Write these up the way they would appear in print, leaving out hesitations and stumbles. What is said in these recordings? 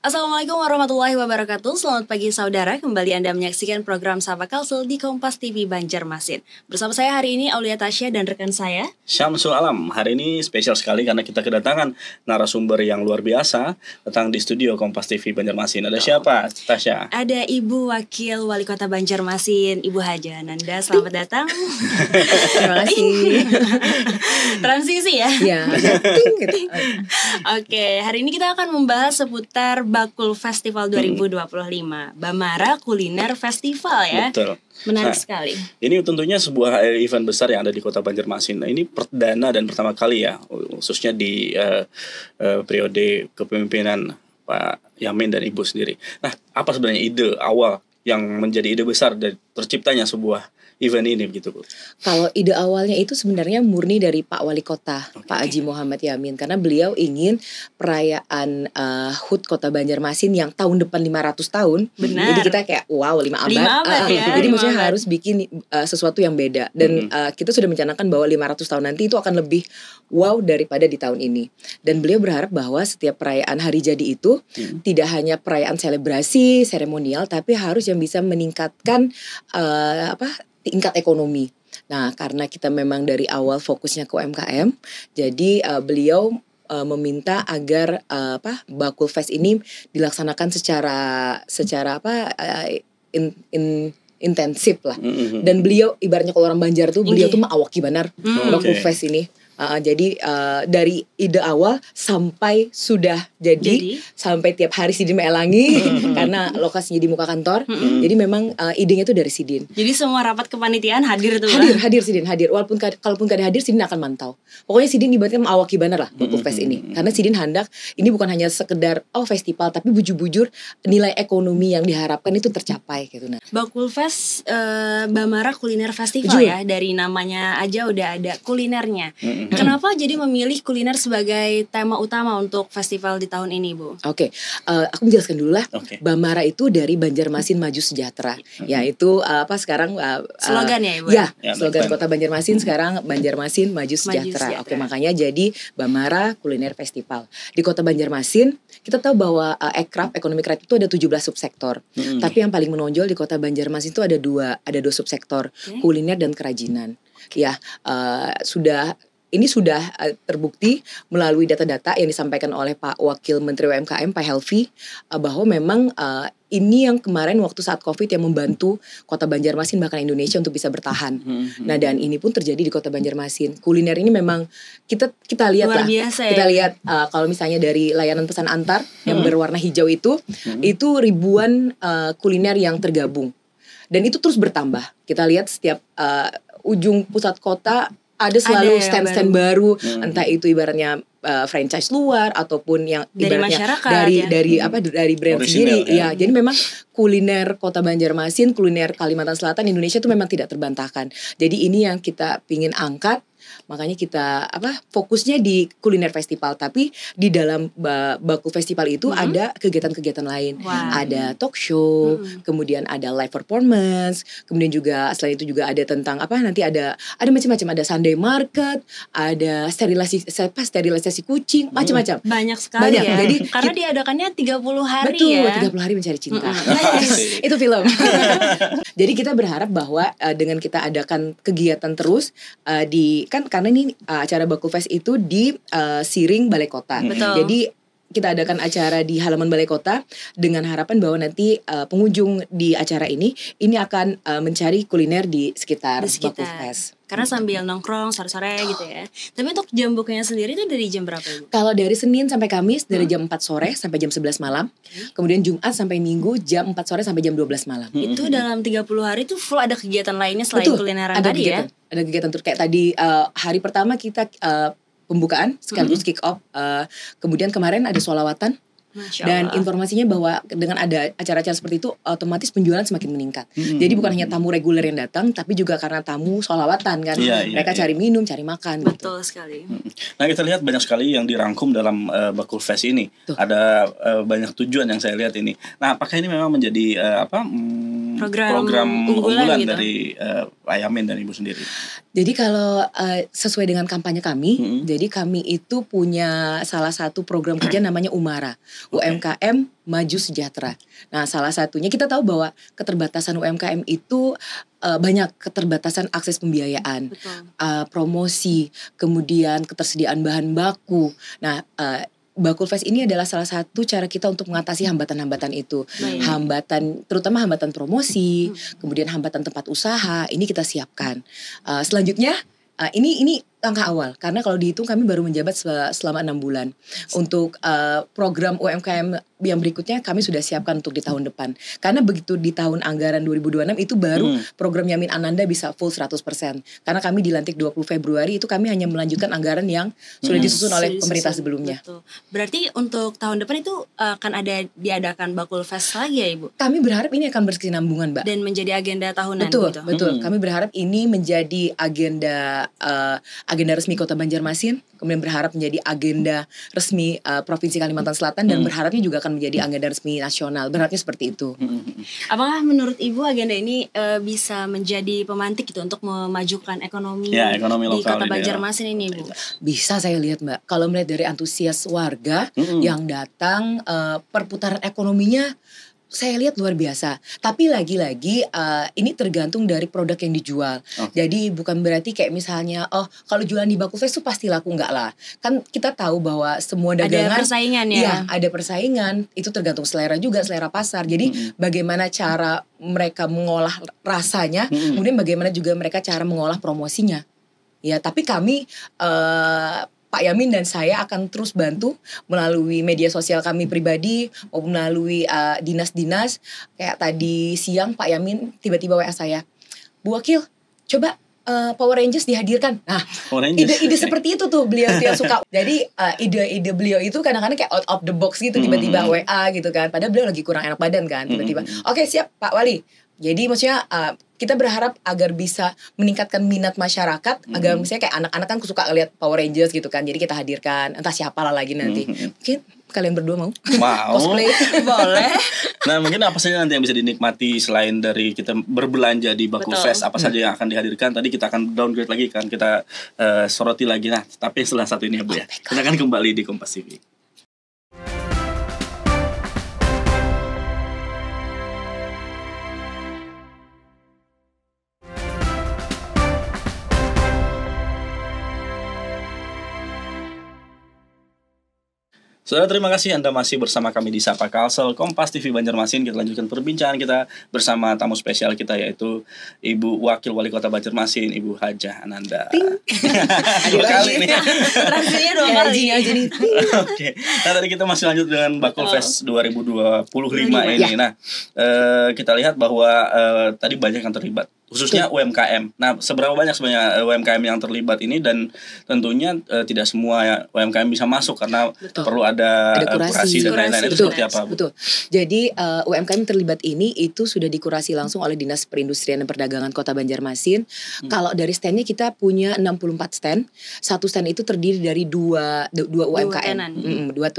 Assalamualaikum warahmatullahi wabarakatuh. Selamat pagi saudara, kembali Anda menyaksikan program Sapa Kalsel di Kompas TV Banjarmasin. Bersama saya hari ini Aulia Tasya dan rekan saya Syamsul Alam. Hari ini spesial sekali karena kita kedatangan narasumber yang luar biasa datang di studio Kompas TV Banjarmasin. Ada siapa, Tasya? Ada Ibu Wakil Wali Kota Banjarmasin, Ibu Haja Nanda. Selamat datang. Terima kasih. Transisi ya. Ya. Oke, hari ini kita akan membahas seputar Bakul Festival 2025, Bamara Kuliner Festival ya. Betul. Menarik sekali. Ini tentunya sebuah event besar yang ada di Kota Banjarmasin. Nah, ini perdana dan pertama kali ya, khususnya di periode kepemimpinan Pak Yamin dan Ibu sendiri. Nah, apa sebenarnya ide awal yang menjadi ide besar dari terciptanya sebuah event ini begitu, Bu? Kalau ide awalnya itu sebenarnya murni dari Pak Wali Kota, Pak Haji Muhammad Yamin, karena beliau ingin perayaan HUT Kota Banjarmasin yang tahun depan 500 tahun. Benar. Jadi kita kayak wow 5 abad. 5 abad ya. Jadi 5 maksudnya abad. harus bikin sesuatu yang beda dan kita sudah mencanangkan bahwa 500 tahun nanti itu akan lebih wow daripada di tahun ini. Dan beliau berharap bahwa setiap perayaan hari jadi itu tidak hanya perayaan selebrasi, seremonial, tapi harus yang bisa meningkatkan tingkat ekonomi. Nah, karena kita memang dari awal fokusnya ke UMKM, jadi beliau meminta agar Bakul Fest ini dilaksanakan secara intensif lah. Dan beliau ibaratnya kalau orang Banjar tuh beliau tuh awaki banar Bakul Fest ini. Jadi dari ide awal sampai sudah jadi sampai tiap hari Sidin melangi karena lokasinya di muka kantor. Jadi memang idenya itu dari Sidin. Jadi semua rapat kepanitiaan hadir tuh. Hadir Sidin hadir. Kalaupun gak ada hadir Sidin akan mantau. Pokoknya Sidin ibaratnya awaki banar lah Bakul Fest ini. Karena Sidin hendak ini bukan hanya sekedar festival, tapi bujur-bujur nilai ekonomi yang diharapkan itu tercapai gitu. Nah, Bakul Fest Bamara Kuliner Festival ya. Dari namanya aja udah ada kulinernya. Kenapa jadi memilih kuliner sebagai tema utama untuk festival di tahun ini, Bu? Oke, aku menjelaskan dulu lah. Bamara itu dari Banjarmasin Maju Sejahtera. Ya itu sekarang slogan ya, Ibu? Ya, slogan Kota Banjarmasin sekarang Banjarmasin Maju Sejahtera. Oke, makanya jadi Bamara Kuliner Festival. Di Kota Banjarmasin, kita tahu bahwa ekonomi kreatif itu ada 17 subsektor. Tapi yang paling menonjol di Kota Banjarmasin itu ada dua subsektor, kuliner dan kerajinan. Ya, ini sudah terbukti melalui data-data yang disampaikan oleh Pak Wakil Menteri UMKM, Pak Helvi, bahwa memang ini yang kemarin waktu saat COVID yang membantu Kota Banjarmasin bahkan Indonesia untuk bisa bertahan. Nah, dan ini pun terjadi di Kota Banjarmasin. Kuliner ini memang kita lihat luar lah. Biasa, kita lihat kalau misalnya dari layanan pesan antar yang berwarna hijau itu ribuan kuliner yang tergabung. Dan itu terus bertambah. Kita lihat setiap ujung pusat kota ada selalu stand-stand baru, entah itu ibaratnya franchise luar ataupun yang dari ibaratnya masyarakat, dari brand sendiri. Ya, jadi memang kuliner Kota Banjarmasin, kuliner Kalimantan Selatan, Indonesia itu memang tidak terbantahkan. Jadi ini yang kita pingin angkat. Makanya kita fokusnya di kuliner festival, tapi di dalam Bakul Festival itu ada kegiatan-kegiatan lain. Ada talk show, kemudian ada live performance, kemudian juga selain itu juga ada tentang nanti ada macam-macam, ada Sunday market, ada sterilisasi kucing, macam-macam. Banyak sekali ya. Jadi karena diadakannya 30 hari betul, ya. 30 hari mencari cinta. Itu film. Jadi kita berharap bahwa dengan kita adakan kegiatan terus karena ini acara Bakul Fest itu di Siring Balai Kota. Jadi kita adakan acara di halaman Balai Kota dengan harapan bahwa nanti pengunjung di acara ini akan mencari kuliner di sekitar Bakul Fest. Karena sambil nongkrong sore-sore gitu ya. Tapi untuk jam bukanya sendiri itu dari jam berapa, Ibu? Kalau dari Senin sampai Kamis dari jam 4 sore sampai jam 11 malam. Kemudian Jumat sampai Minggu jam 4 sore sampai jam 12 malam. Itu dalam 30 hari itu full ada kegiatan lainnya selain kulineran tadi ya? Ada kegiatan tuh kayak tadi hari pertama kita pembukaan sekaligus kick off. Kemudian kemarin ada sholawatan. Dan informasinya bahwa dengan ada acara-acara seperti itu otomatis penjualan semakin meningkat. Jadi bukan hanya tamu reguler yang datang, tapi juga karena tamu sholawatan kan. Mereka cari minum, cari makan. Betul sekali. Nah, kita lihat banyak sekali yang dirangkum dalam Bakul Fest ini. Ada banyak tujuan yang saya lihat ini. Nah, apakah ini memang menjadi program unggulan gitu dari Pak Yamin dan Ibu sendiri? Jadi kalau sesuai dengan kampanye kami, jadi kami itu punya salah satu program kerja namanya UMARA, UMKM Maju Sejahtera. Nah, salah satunya kita tahu bahwa keterbatasan UMKM itu banyak keterbatasan akses pembiayaan, promosi, kemudian ketersediaan bahan baku. Nah, Bakulfest ini adalah salah satu cara kita untuk mengatasi hambatan-hambatan itu. Hambatan, terutama hambatan promosi, kemudian hambatan tempat usaha, ini kita siapkan. Selanjutnya, ini langkah awal. Karena kalau dihitung kami baru menjabat selama 6 bulan. Untuk program UMKM yang berikutnya kami sudah siapkan untuk di tahun depan. Karena begitu di tahun anggaran 2026 itu baru program Yamin Ananda bisa full 100%. Karena kami dilantik 20 Februari itu kami hanya melanjutkan anggaran yang sudah disusun oleh pemerintah sebelumnya. Betul. Berarti untuk tahun depan itu akan ada diadakan Bakulfest lagi ya Ibu? Kami berharap ini akan berkesinambungan, Mbak. Dan menjadi agenda tahunan betul, gitu? Betul, kami berharap ini menjadi agenda resmi Kota Banjarmasin, kemudian berharap menjadi agenda resmi Provinsi Kalimantan Selatan, dan berharapnya juga akan menjadi agenda resmi nasional. Berharapnya seperti itu. Apakah menurut Ibu agenda ini bisa menjadi pemantik gitu untuk memajukan ekonomi, di Kota Banjarmasin ini, Ibu? Bisa, saya lihat, Mbak. Kalau melihat dari antusias warga yang datang, perputaran ekonominya saya lihat luar biasa. Tapi lagi-lagi ini tergantung dari produk yang dijual. Jadi bukan berarti kayak misalnya kalau jualan di Bakulfest itu pasti laku, enggak lah. Kan kita tahu bahwa semua dagangan ada persaingan ya. Iya, ada persaingan. Itu tergantung selera juga, selera pasar. Jadi bagaimana cara mereka mengolah rasanya, kemudian bagaimana juga mereka cara mengolah promosinya. Ya, tapi kami Pak Yamin dan saya akan terus bantu melalui media sosial kami pribadi maupun melalui dinas-dinas. Kayak tadi siang Pak Yamin tiba-tiba WA saya, Bu Wakil, coba Power Rangers dihadirkan. Nah, ide-ide seperti itu tuh beliau suka. Jadi ide-ide beliau itu kadang-kadang kayak out of the box gitu, tiba-tiba WA gitu kan. Padahal beliau lagi kurang enak badan kan, tiba-tiba. Oke, siap Pak Wali. Jadi maksudnya kita berharap agar bisa meningkatkan minat masyarakat, agar misalnya kayak anak-anak kan suka ngeliat Power Rangers gitu kan, jadi kita hadirkan, entah siapa lah lagi nanti. Mungkin kalian berdua mau? Cosplay? Boleh. Nah, mungkin apa saja nanti yang bisa dinikmati selain dari kita berbelanja di Bakulfest, apa saja yang akan dihadirkan? Tadi kita akan downgrade lagi kan, kita soroti lagi. Nah, tapi setelah satu ini ya Bu ya, kita akan kembali di Kompas TV. Saudara, terima kasih Anda masih bersama kami di Sapa Kalsel Kompas TV Banjarmasin. Kita lanjutkan perbincangan kita bersama tamu spesial kita, yaitu Ibu Wakil Wali Kota Banjarmasin, Ibu Hajah Ananda. Dua kali nih. Rasanya 2 kali. Oke. Nah, tadi kita masih lanjut dengan Bakulfest 2025 ini. Nah, kita lihat bahwa tadi banyak yang terlibat, khususnya UMKM. Nah, seberapa banyak sebenarnya UMKM yang terlibat ini, dan tentunya tidak semua UMKM bisa masuk karena perlu ada kurasi dan lain-lain. Itu seperti apa, Bu? Betul. Jadi UMKM terlibat ini itu sudah dikurasi langsung oleh Dinas Perindustrian dan Perdagangan Kota Banjarmasin. Kalau dari standnya kita punya 64 stand. Satu stand itu terdiri dari dua UMKM.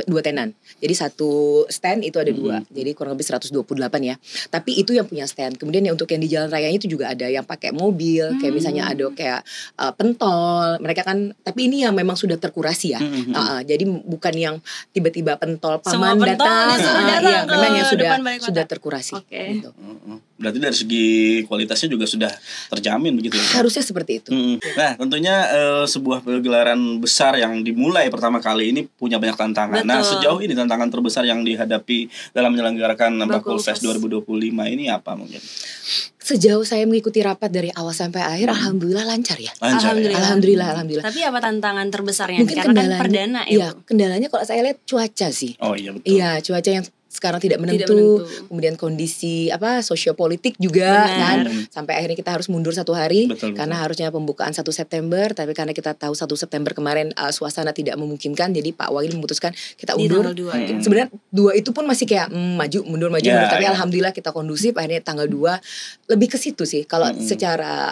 Dua tenan. Jadi satu stand itu ada 2. Jadi kurang lebih 128 ya. Tapi itu yang punya stand. Kemudian untuk yang di jalan raya itu juga ada yang pakai mobil, kayak misalnya ada kayak pentol. Mereka kan, tapi ini yang memang sudah terkurasi ya. Jadi bukan yang tiba-tiba pentol paman datang, iya, memang yang sudah terkurasi. Gitu. Berarti dari segi kualitasnya juga sudah terjamin begitu ya? Harusnya seperti itu. Nah, tentunya sebuah pergelaran besar yang dimulai pertama kali ini punya banyak tantangan. Nah, sejauh ini tantangan terbesar yang dihadapi dalam menyelenggarakan Bakulfest 2025 ini apa mungkin? Sejauh saya mengikuti rapat dari awal sampai akhir, alhamdulillah lancar ya. Alhamdulillah. Tapi apa tantangan terbesarnya? Mungkin karena kan perdana ya. Iya, kendalanya kalau saya lihat cuaca sih. Oh iya betul. Iya, cuaca yang sekarang tidak menentu. Kemudian kondisi sosiopolitik juga kan, sampai akhirnya kita harus mundur 1 hari. Karena harusnya pembukaan 1 September, tapi karena kita tahu 1 September kemarin suasana tidak memungkinkan, jadi Pak Wakil memutuskan kita undur. Sebenarnya 2 itu pun masih kayak mundur, tapi alhamdulillah kita kondusif, akhirnya tanggal 2 lebih ke situ sih. Kalau secara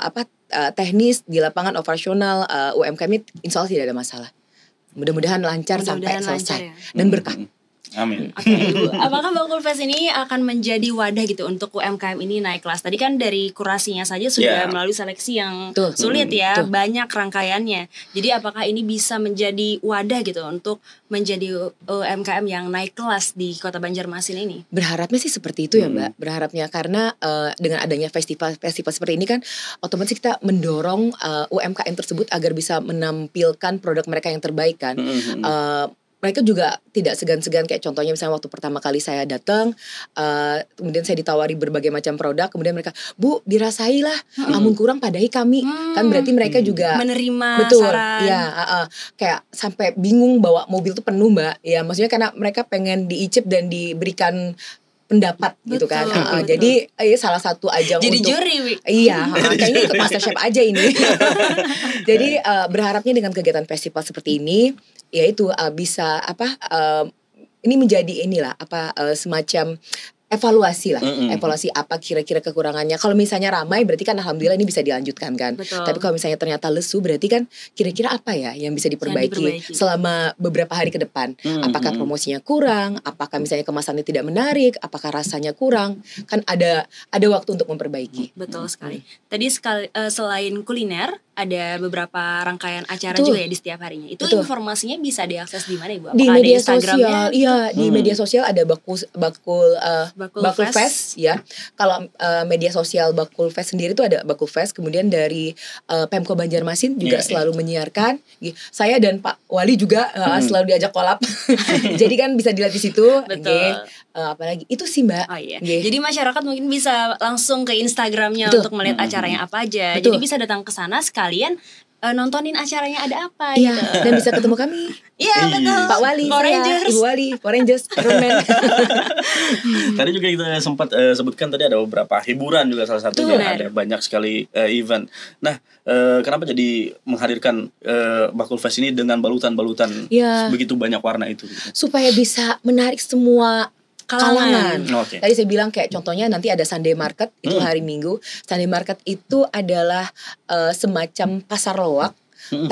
teknis di lapangan operasional UMKM insya Allah tidak ada masalah. Mudah-mudahan lancar sampai selesai dan berkah. Amin. Oke, Ibu. Apakah Bakul Fest ini akan menjadi wadah gitu untuk UMKM ini naik kelas? Tadi kan dari kurasinya saja sudah melalui seleksi yang sulit ya, banyak rangkaiannya. Jadi apakah ini bisa menjadi wadah gitu untuk menjadi UMKM yang naik kelas di Kota Banjarmasin ini? Berharapnya sih seperti itu ya Mbak. Berharapnya karena dengan adanya festival seperti ini kan otomatis kita mendorong UMKM tersebut agar bisa menampilkan produk mereka yang terbaik kan. Mereka juga tidak segan-segan, kayak contohnya misalnya waktu pertama kali saya datang, kemudian saya ditawari berbagai macam produk, kemudian mereka, Bu dirasailah, amun kurang padahi kami, kan berarti mereka juga menerima saran. Ya, kayak sampai bingung bawa mobil tuh penuh Mbak, ya maksudnya karena mereka pengen diicip dan diberikan pendapat gitu kan. Jadi salah satu ajang jadi untuk juri. Iya, kayaknya ikut MasterChef aja ini. Jadi berharapnya dengan kegiatan festival seperti ini yaitu bisa ini menjadi semacam evaluasi lah, evaluasi apa kira-kira kekurangannya. Kalau misalnya ramai berarti kan alhamdulillah ini bisa dilanjutkan kan. Betul. Tapi kalau misalnya ternyata lesu berarti kan kira-kira apa ya yang bisa diperbaiki selama beberapa hari ke depan. Apakah promosinya kurang, apakah misalnya kemasannya tidak menarik, apakah rasanya kurang. Kan ada waktu untuk memperbaiki. Betul sekali. Tadi selain kuliner ada beberapa rangkaian acara juga ya di setiap harinya. Itu informasinya bisa diakses di mana Ibu? Apakah di media ada Instagramnya? Sosial. Iya, di media sosial ada Bakul Fest ya. Kalau media sosial Bakul Fest sendiri itu ada Bakul Fest, kemudian dari Pemko Banjarmasin juga selalu menyiarkan. Saya dan Pak Wali juga selalu diajak collab. Jadi kan bisa dilihat di situ. Betul. Apalagi itu sih Mbak. Oh iya. Jadi masyarakat mungkin bisa langsung ke Instagramnya untuk melihat acaranya apa aja. Jadi bisa datang ke sana kalian nontonin acaranya ada apa gitu. Dan bisa ketemu kami. Iya betul. Pak Wali, Power Rangers. Ibu Wali, Power Rangers, Iron Man. Tadi juga kita sempat sebutkan tadi ada beberapa hiburan juga salah satunya. Ada banyak sekali event. Nah, kenapa jadi menghadirkan Bakul Fest ini dengan balutan-balutan begitu banyak warna itu? Supaya bisa menarik semua kalangan. Okay. Tadi saya bilang kayak contohnya nanti ada Sunday Market itu hari Minggu. Sunday Market itu adalah semacam pasar loak,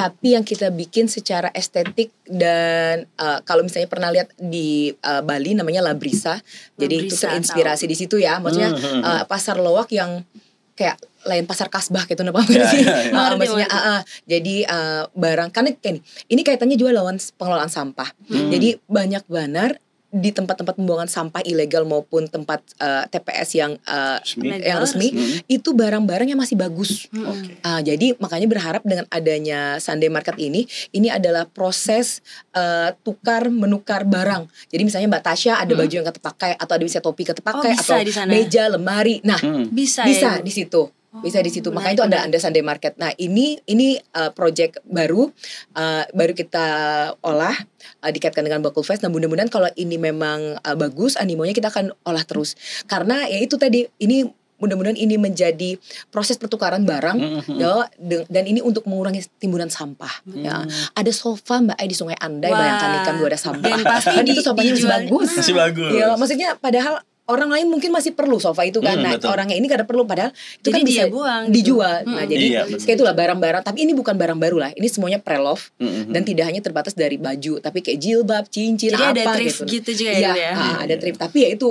tapi yang kita bikin secara estetik dan kalau misalnya pernah lihat di Bali namanya Labrisa. Jadi itu terinspirasi di situ ya. Maksudnya pasar loak yang kayak lain pasar kasbah gitu napa maksudnya jadi barang karena ini kaitannya juga lawan pengelolaan sampah. Jadi banyak banner di tempat-tempat pembuangan sampah ilegal maupun tempat TPS yang resmi itu barang-barang yang masih bagus. Jadi makanya berharap dengan adanya Sunday Market ini adalah proses tukar menukar barang. Jadi misalnya Mbak Tasya ada baju yang ketepakai atau ada bisa topi ketepakai atau meja, lemari. Nah, bisa di situ. Bisa di situ. Makanya itu ada Sunday Market. Nah, ini project baru kita olah dikaitkan dengan Bakul Fest. Nah, mudah-mudahan kalau ini memang bagus animonya kita akan olah terus. Karena ya itu tadi ini mudah-mudahan ini menjadi proses pertukaran barang dan ini untuk mengurangi timbunan sampah. Ya. Ada sofa Mbak di Sungai Andai, bayangkan nih kan ada sampah. Dan pasti itu sofanya masih bagus. Ya, maksudnya padahal orang lain mungkin masih perlu sofa itu kan. Nah, orangnya ini kada perlu padahal itu kan bisa dijual. Nah, jadi kayak itulah barang-barang, tapi ini bukan barang baru lah. Ini semuanya pre-love dan tidak hanya terbatas dari baju, tapi kayak jilbab, cincin, jadi apa ada thrift gitu juga ya. Ada thrift, tapi ya itu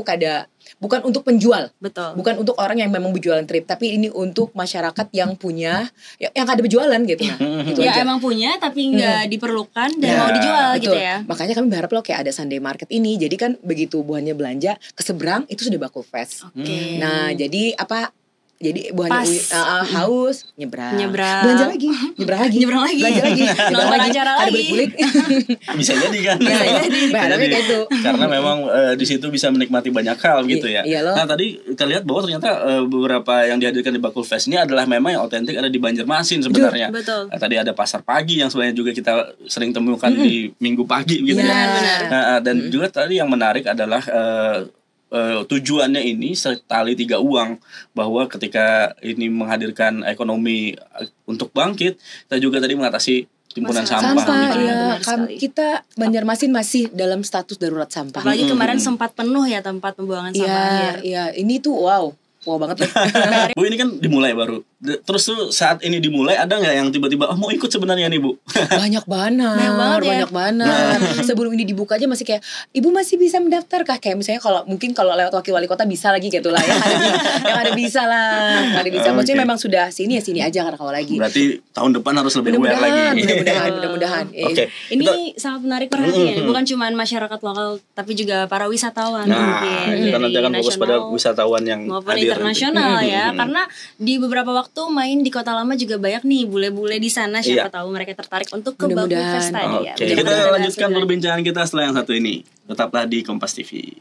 bukan untuk penjual. Betul. Bukan untuk orang yang memang berjualan thrift, tapi ini untuk masyarakat yang punya yang ada berjualan gitu. Gitu ya aja. Emang punya tapi nggak diperlukan dan mau dijual gitu ya. Makanya kami berharap loh kayak ada Sunday Market ini. Jadi kan begitu buahnya belanja ke seberang itu sudah Bakul Fest. Nah, jadi jadi buahnya haus nyebrang belanja lagi nyebrang lagi belanja lagi nonton acara lagi bisa jadi kan itu karena memang di situ bisa menikmati banyak hal gitu ya. Nah, tadi kita lihat bahwa ternyata beberapa yang dihadirkan di Bakul Fest ini adalah memang yang otentik ada di Banjarmasin sebenarnya. Betul. Nah, tadi ada pasar pagi yang sebenarnya juga kita sering temukan di Minggu pagi gitu benar. Dan juga tadi yang menarik adalah tujuannya ini setali tiga uang, bahwa ketika ini menghadirkan ekonomi untuk bangkit, kita juga tadi mengatasi timbunan sampah gitu ya. Kita Banjarmasin masih dalam status darurat sampah. Apalagi kemarin sempat penuh ya tempat pembuangan sampah akhir. Iya, ini tuh wow banget. Bu, ini kan dimulai baru terus tuh saat ini dimulai ada nggak yang tiba-tiba mau ikut sebenarnya nih Bu? Banyak banget ya. Sebelum ini dibuka aja masih kayak, ibu masih bisa mendaftar kah? Kayak misalnya kalau lewat wakil wali kota bisa lagi gitu lah ya. Yang ada bisa lah, maksudnya memang sudah sini aja kan kalau lagi. Berarti tahun depan harus lebih aware lagi. Mudah-mudahan. Ini sangat menarik perhatian, bukan cuma masyarakat lokal tapi juga para wisatawan mungkin. Kita nanti akan fokus pada wisatawan yang maupun internasional ya, karena di beberapa waktu main di Kota Lama juga banyak nih bule-bule di sana, siapa tahu mereka tertarik untuk ke Bakul Fest tadi ya. Kita lanjutkan perbincangan kita setelah yang satu ini. Tetaplah di Kompas TV.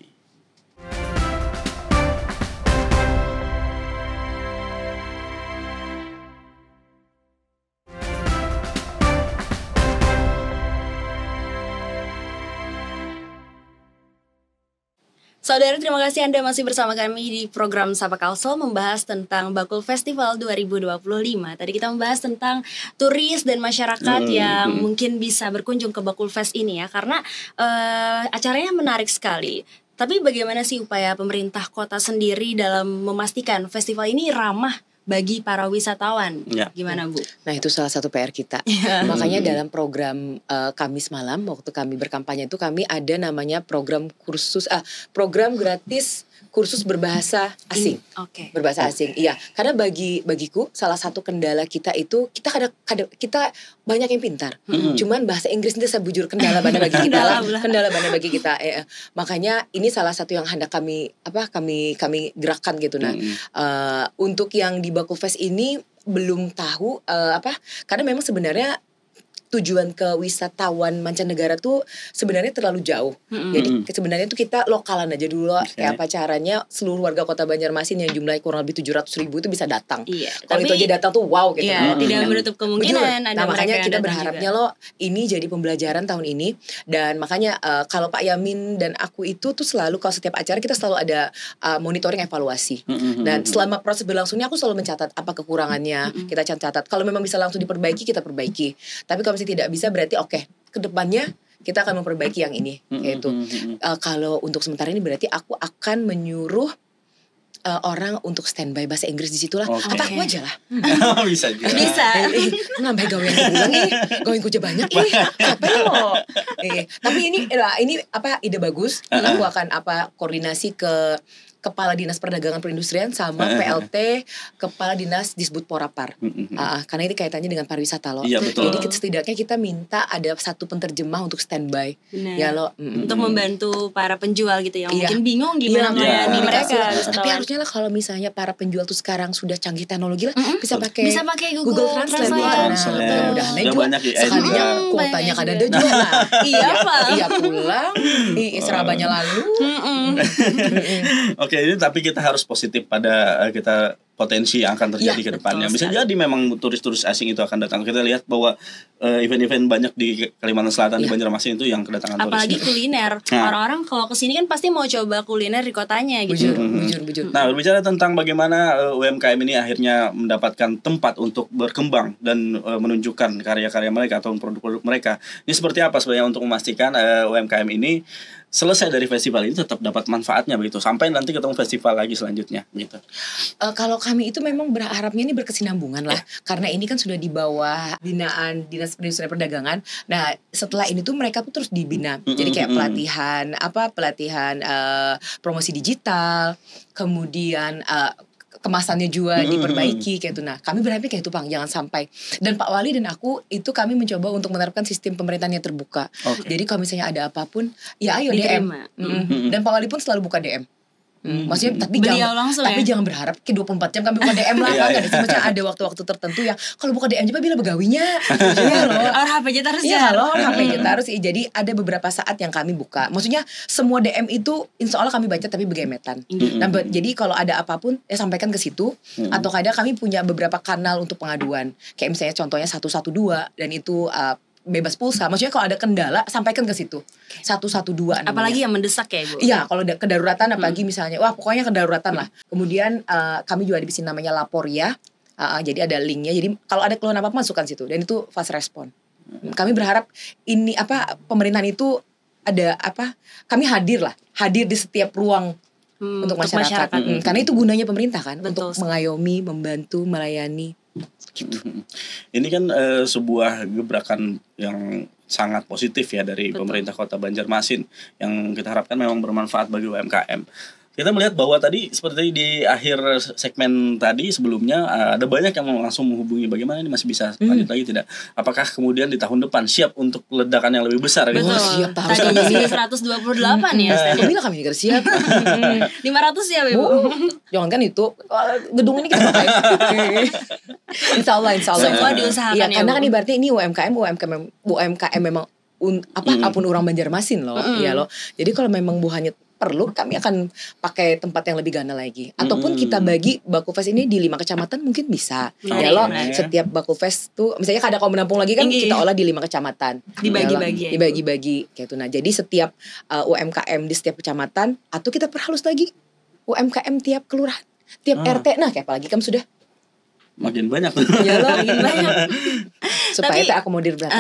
Saudara, terima kasih Anda masih bersama kami di program Sapa Kalsel membahas tentang Bakul Festival 2025. Tadi kita membahas tentang turis dan masyarakat yang mungkin bisa berkunjung ke Bakul Fest ini ya, karena acaranya menarik sekali. Tapi bagaimana sih upaya pemerintah kota sendiri dalam memastikan festival ini ramah bagi para wisatawan? Gimana Bu? Nah itu salah satu PR kita. Makanya dalam program Kamis malam waktu kami berkampanye itu kami ada namanya program gratis kursus berbahasa asing. Berbahasa asing. Iya, karena bagiku salah satu kendala kita itu kita banyak yang pintar. Cuman bahasa Inggris itu sebujur kendala bagi kita. kendala bagi kita. Makanya ini salah satu yang hendak kami gerakkan gitu. Untuk yang di Bakul Fest ini belum tahu karena memang sebenarnya tujuan ke wisatawan mancanegara tuh sebenarnya terlalu jauh. Jadi sebenarnya tuh kita lokalan aja dulu. Kayak apa caranya seluruh warga Kota Banjarmasin yang jumlahnya kurang lebih 700.000 itu bisa datang. Kalau itu aja datang tuh wow gitu. Tidak menutup kemungkinan ada makanya kita berharapnya ini jadi pembelajaran tahun ini. Dan makanya kalau Pak Yamin dan aku itu tuh selalu kalau setiap acara kita selalu ada monitoring evaluasi. Dan selama proses berlangsungnya aku selalu mencatat apa kekurangannya. Kita catat. Kalau memang bisa langsung diperbaiki kita perbaiki. Tapi kalau tidak bisa berarti kedepannya kita akan memperbaiki yang ini yaitu kalau untuk sementara ini berarti aku akan menyuruh orang untuk standby bahasa Inggris di situlah. Apa aku aja lah. Bisa. Nambah gawean pulang gaweanku aja banyak capek loh. Tapi ini ide bagus. Aku akan koordinasi ke Kepala Dinas Perdagangan Perindustrian sama PLT Kepala Dinas Disbud Porapar. Karena ini kaitannya dengan pariwisata loh. Iya, betul. Jadi setidaknya kita minta ada satu penterjemah untuk standby. Ya loh. Untuk membantu para penjual gitu yang mungkin bingung gimana melayani mereka. Tapi harusnya lah kalau misalnya para penjual tuh sekarang sudah canggih teknologi lah bisa pakai Google Translate. Mudah-mudahan juga sekalinya kuotanya kadang ada juga. Iya pulang. Serabanya lalu. Oke, ini tapi kita harus positif pada kita potensi yang akan terjadi ke depannya. Bisa jadi memang turis-turis asing itu akan datang. Kita lihat bahwa event-event banyak di Kalimantan Selatan di Banjarmasin itu yang kedatangan turis. Apalagi kuliner. Orang-orang kalau kesini kan pasti mau coba kuliner di kotanya gitu. Bujur. Nah, berbicara tentang bagaimana UMKM ini akhirnya mendapatkan tempat untuk berkembang dan menunjukkan karya-karya mereka atau produk-produk mereka. Ini seperti apa sebenarnya untuk memastikan UMKM ini selesai dari festival ini tetap dapat manfaatnya begitu sampai nanti ketemu festival lagi selanjutnya gitu. Kalau kami itu memang berharapnya ini berkesinambungan lah, karena ini kan sudah di bawah binaan Dinas Perindustrian Perdagangan. Nah setelah ini tuh mereka tuh terus dibina, jadi kayak pelatihan promosi digital, kemudian kemasannya juga diperbaiki kayak itu. Nah, kami berharap kayak itu Bang, jangan sampai. Dan Pak Wali dan aku itu kami mencoba untuk menerapkan sistem pemerintahan yang terbuka. Jadi kalau misalnya ada apapun, ya ayo DM. Dan Pak Wali pun selalu buka DM. Maksudnya tapi jangan berharap ke 24 jam kami buka DM lah. Maksudnya ada waktu-waktu tertentu yang kalau buka DM coba bila begawinya. Iya loh. Orang HP terus ya. Iya loh, HP terus. Jadi ada beberapa saat yang kami buka. Maksudnya semua DM itu insya Allah kami baca tapi begemetan. Nah, jadi kalau ada apapun ya sampaikan ke situ. Atau kadang kami punya beberapa kanal untuk pengaduan. Kayak misalnya contohnya 112 dan itu bebas pulsa. Maksudnya kalau ada kendala sampaikan ke situ. 112 namanya. Apalagi yang mendesak ya Bu. Iya, kalau kedaruratan apalagi misalnya pokoknya kedaruratan lah. Kemudian kami juga di sini namanya lapor ya. Jadi ada linknya. Jadi kalau ada keluhan apa masukkan situ dan itu fast respon. Kami berharap ini pemerintahan itu ada kami hadir di setiap ruang untuk masyarakat. Karena itu gunanya pemerintah kan, betul, untuk mengayomi, membantu, melayani. Gitu. Ini kan sebuah gebrakan yang sangat positif ya dari pemerintah Kota Banjarmasin yang kita harapkan memang bermanfaat bagi UMKM. Kita melihat bahwa tadi seperti di akhir segmen tadi sebelumnya ada banyak yang langsung menghubungi bagaimana ini masih bisa lanjut lagi tidak? Apakah kemudian di tahun depan siap untuk ledakan yang lebih besar? Betul. Gitu? Siap. Tadinya sih 128 ya. Bila kami juga siap. 500 ya Ibu. Jangan kan itu gedung ini kita pakai. Insya Allah. Semua diusahakan ya. Karena kan berarti ini UMKM memang apapun orang Banjarmasin loh, ya loh. Jadi kalau memang buahnya perlu, kami akan pakai tempat yang lebih gana lagi. Ataupun kita bagi Bakufest ini di 5 kecamatan mungkin bisa. Ya loh, setiap Bakufest tuh misalnya kada kau menampung lagi kan kita olah di 5 kecamatan. Dibagi-bagi kayak itu. Nah, jadi setiap UMKM di setiap kecamatan atau kita perhalus lagi UMKM tiap kelurahan, tiap RT. Nah, kayak apalagi kamu sudah makin banyak. Ya loh, makin banyak. Supaya terakomodir belakang.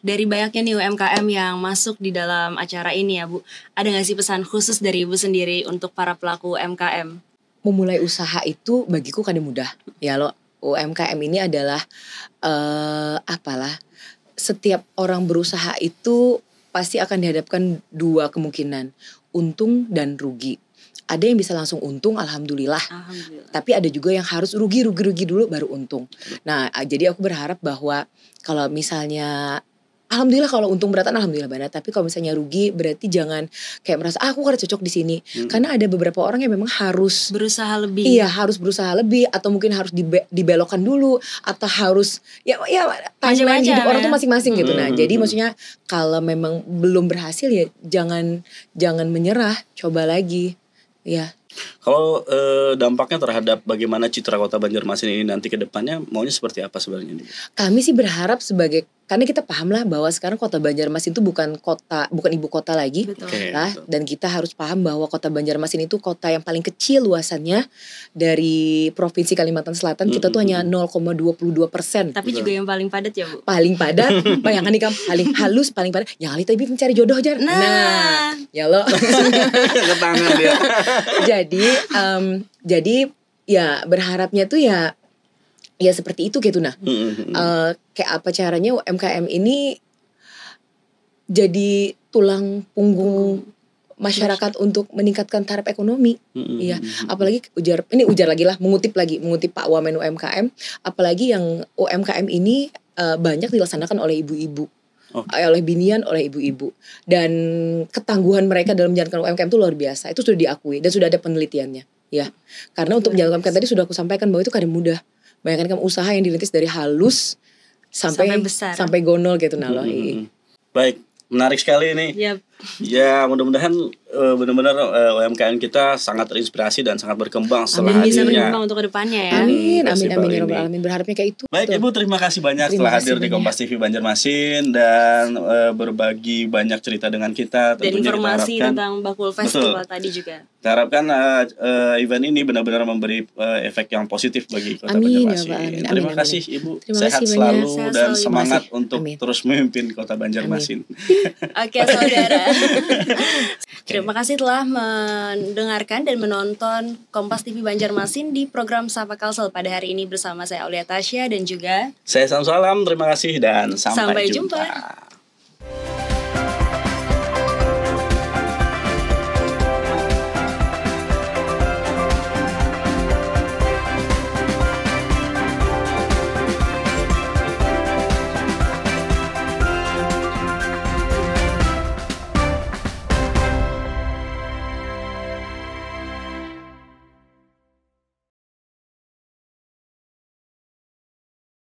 Dari banyaknya nih UMKM yang masuk di dalam acara ini ya Bu, ada gak sih pesan khusus dari Ibu sendiri untuk para pelaku UMKM? Memulai usaha itu bagiku kan mudah. Ya loh, UMKM ini adalah setiap orang berusaha itu pasti akan dihadapkan 2 kemungkinan, untung dan rugi. Ada yang bisa langsung untung, alhamdulillah. Tapi ada juga yang harus rugi dulu baru untung. Nah, jadi aku berharap bahwa kalau misalnya alhamdulillah kalau untung beratan alhamdulillah banget. Tapi kalau misalnya rugi berarti jangan kayak merasa aku kan cocok di sini. Karena ada beberapa orang yang memang harus berusaha lebih. Iya, harus berusaha lebih atau mungkin harus dibelokkan dulu atau harus ya timeline hidup orang tuh masing-masing gitu. Nah, jadi maksudnya kalau memang belum berhasil ya jangan menyerah, coba lagi. Ya. Kalau dampaknya terhadap bagaimana citra Kota Banjarmasin ini nanti ke depannya maunya seperti apa sebenarnya? Kami sih berharap karena kita paham lah bahwa sekarang Kota Banjarmasin itu bukan ibu kota lagi. Betul. Dan kita harus paham bahwa Kota Banjarmasin itu kota yang paling kecil luasannya dari Provinsi Kalimantan Selatan. Kita tuh hanya 0,22%. Tapi juga yang paling padat ya Bu. Paling padat, bayangkan nih kamu, paling halus, paling padat. Yang kali tadi mencari jodoh aja. Nah, ya lo. Ke tangan dia. Jadi ya berharapnya tuh ya seperti itu gitu. Nah, kayak apa caranya UMKM ini jadi tulang punggung masyarakat untuk meningkatkan taraf ekonomi. Iya, apalagi ujar lagi lah, mengutip Pak Wamen UMKM, apalagi yang UMKM ini banyak dilaksanakan oleh ibu-ibu. Oleh binian, oleh ibu-ibu. Dan ketangguhan mereka dalam menjalankan UMKM itu luar biasa. Itu sudah diakui dan sudah ada penelitiannya, ya. Karena untuk menjalankan UMKM tadi sudah aku sampaikan bahwa itu kadang mudah. Bayangkan kamu usaha yang dirintis dari halus sampai besar, sampai gonol gitu naloh. Baik, menarik sekali ini. Yep. Ya, mudah-mudahan benar-benar UMKM kita sangat terinspirasi dan sangat berkembang setelah hadirnya. Bisa berkembang untuk kedepannya ya. Amin ya rabbal alamin. Berharapnya kayak itu. Baik Ibu, terima kasih banyak telah hadir di Kompas TV Banjarmasin dan berbagi banyak cerita dengan kita. Dan informasi tentang Bakul Festival tadi juga. Kita harapkan event ini benar-benar memberi efek yang positif bagi Kota Banjarmasin. Terima kasih Ibu. Sehat selalu dan semangat untuk terus memimpin Kota Banjarmasin. Oke saudara. Terima kasih telah mendengarkan dan menonton Kompas TV Banjarmasin di program Sapa Kalsel pada hari ini bersama saya Aulia Tasya dan juga saya Sam Salam. Terima kasih dan sampai jumpa.